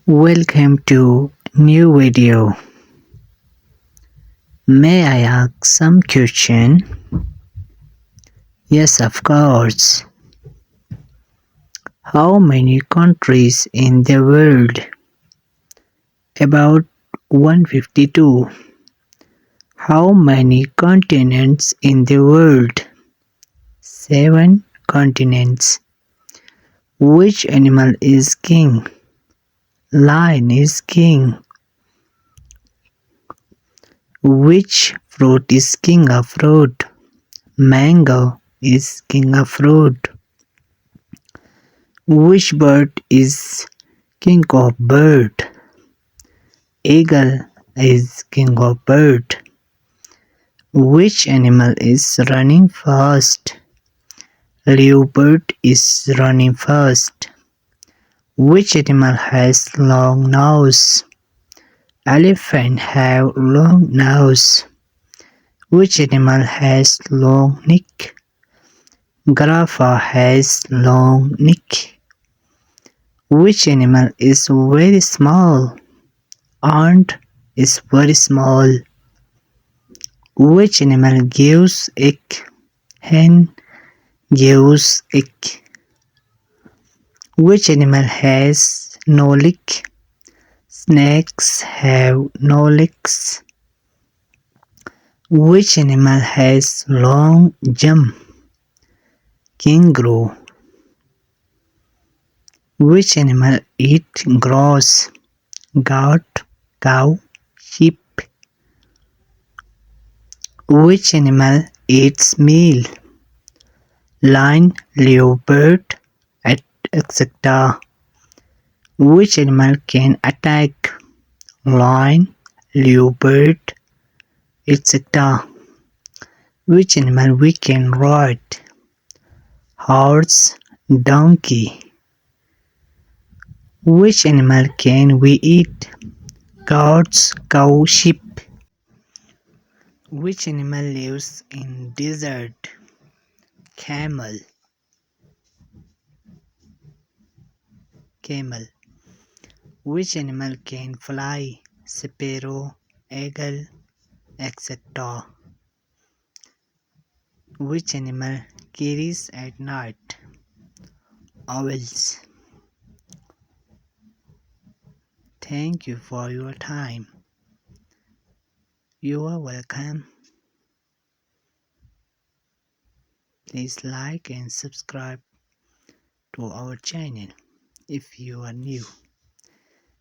Welcome to new video. May I ask some question? Yes, of course. How many countries in the world? About 152. How many continents in the world? 7 continents. Which animal is king? Lion is king. Which fruit is king of fruit? Mango is king of fruit. Which bird is king of bird? Eagle is king of bird. Which animal is running fast? Leopard is running fast. Which animal has long nose? Elephant have long nose. Which animal has long neck? Giraffe has long neck. Which animal is very small? Ant is very small. Which animal gives egg? Hen gives egg. Which animal has no leg? Snakes have no legs. Which animal has long jump? Kangaroo. Which animal eats grass? Goat, cow, sheep. Which animal eats meal? Lion, leopard, etc. Which animal can attack? Lion, leopard, etc. Which animal we can ride? Horse, donkey. Which animal can we eat? Goats, cow, sheep. Which animal lives in desert? Camel. Camel. Which animal can fly? Sparrow, eagle, etc. Which animal carries at night? Owls. Thank you for your time. You are welcome. Please like and subscribe to our channel if you are new.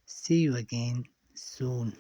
See you again soon.